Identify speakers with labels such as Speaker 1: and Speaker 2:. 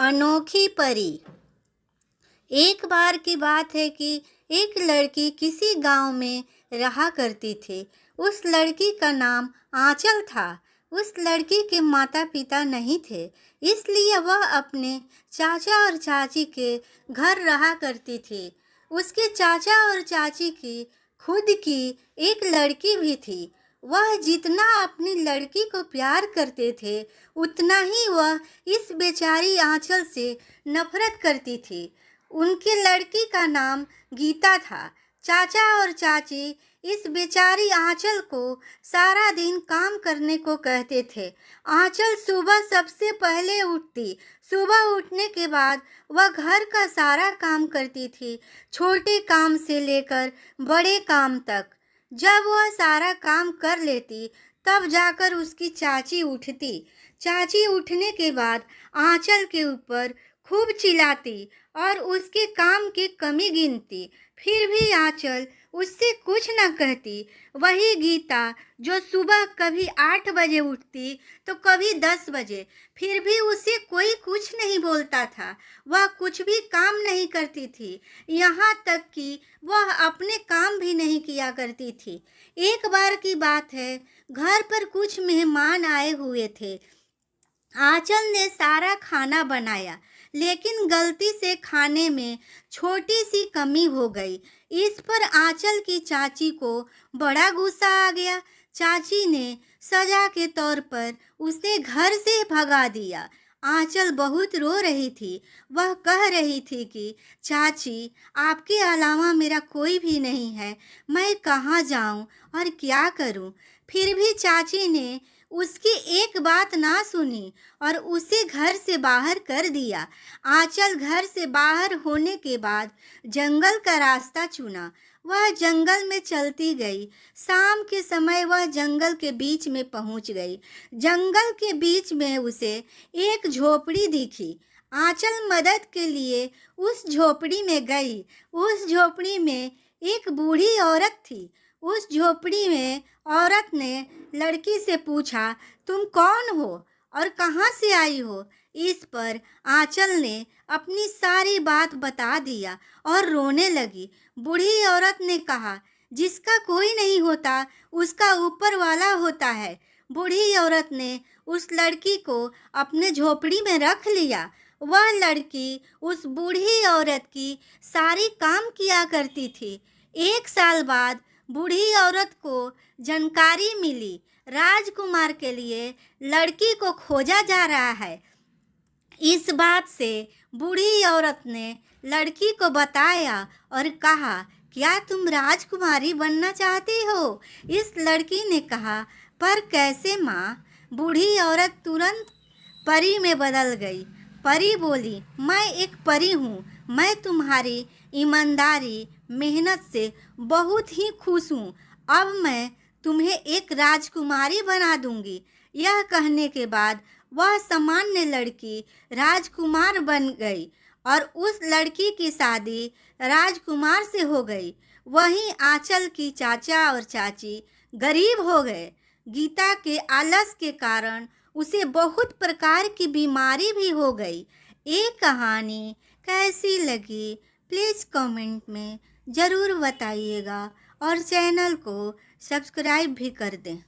Speaker 1: अनोखी परी। एक बार की बात है कि एक लड़की किसी गांव में रहा करती थी। उस लड़की का नाम आंचल था। उस लड़की के माता पिता नहीं थे, इसलिए वह अपने चाचा और चाची के घर रहा करती थी। उसके चाचा और चाची की खुद की एक लड़की भी थी। वह जितना अपनी लड़की को प्यार करते थे, उतना ही वह इस बेचारी आंचल से नफरत करती थी। उनकी लड़की का नाम गीता था। चाचा और चाची इस बेचारी आंचल को सारा दिन काम करने को कहते थे। आंचल सुबह सबसे पहले उठती। सुबह उठने के बाद वह घर का सारा काम करती थी, छोटे काम से लेकर बड़े काम तक। जब वह सारा काम कर लेती, तब जाकर उसकी चाची उठती। चाची उठने के बाद आंचल के ऊपर खूब चिल्लाती और उसके काम की कमी गिनती। फिर भी आंचल उससे कुछ न कहती। वही गीता जो सुबह कभी 8 बजे उठती तो कभी 10 बजे, फिर भी उसे कोई कुछ नहीं बोलता था। वह कुछ भी काम नहीं करती थी, यहाँ तक कि वह अपने काम भी नहीं किया करती थी। एक बार की बात है, घर पर कुछ मेहमान आए हुए थे। आंचल ने सारा खाना बनाया, लेकिन गलती से खाने में छोटी सी कमी हो गई। इस पर आंचल की चाची को बड़ा गुस्सा आ गया। चाची ने सजा के तौर पर उसे घर से भगा दिया। आंचल बहुत रो रही थी। वह कह रही थी कि चाची, आपके अलावा मेरा कोई भी नहीं है। मैं कहाँ जाऊँ और क्या करूँ? फिर भी चाची ने उसकी एक बात ना सुनी और उसे घर से बाहर कर दिया। आंचल घर से बाहर होने के बाद जंगल का रास्ता चुना। वह जंगल में चलती गई। शाम के समय वह जंगल के बीच में पहुंच गई। जंगल के बीच में उसे एक झोपड़ी दिखी। आंचल मदद के लिए उस झोपड़ी में गई। उस झोपड़ी में एक बूढ़ी औरत थी। उस झोपड़ी में औरत ने लड़की से पूछा, तुम कौन हो और कहाँ से आई हो? इस पर आंचल ने अपनी सारी बात बता दिया और रोने लगी। बूढ़ी औरत ने कहा, जिसका कोई नहीं होता उसका ऊपर वाला होता है। बूढ़ी औरत ने उस लड़की को अपने झोपड़ी में रख लिया। वह लड़की उस बूढ़ी औरत की सारी काम किया करती थी। 1 साल बाद बूढ़ी औरत को जानकारी मिली, राजकुमार के लिए लड़की को खोजा जा रहा है। इस बात से बूढ़ी औरत ने लड़की को बताया और कहा, क्या तुम राजकुमारी बनना चाहती हो? इस लड़की ने कहा, पर कैसे माँ? बूढ़ी औरत तुरंत परी में बदल गई। परी बोली, मैं एक परी हूँ। मैं तुम्हारी ईमानदारी, मेहनत से बहुत ही खुश हूँ। अब मैं तुम्हें एक राजकुमारी बना दूंगी। यह कहने के बाद वह सामान्य लड़की राजकुमार बन गई और उस लड़की की शादी राजकुमार से हो गई। वहीं आंचल की चाचा और चाची गरीब हो गए। गीता के आलस के कारण उसे बहुत प्रकार की बीमारी भी हो गई। ये कहानी कैसी लगी प्लीज़ कमेंट में ज़रूर बताइएगा और चैनल को सब्सक्राइब भी कर दें।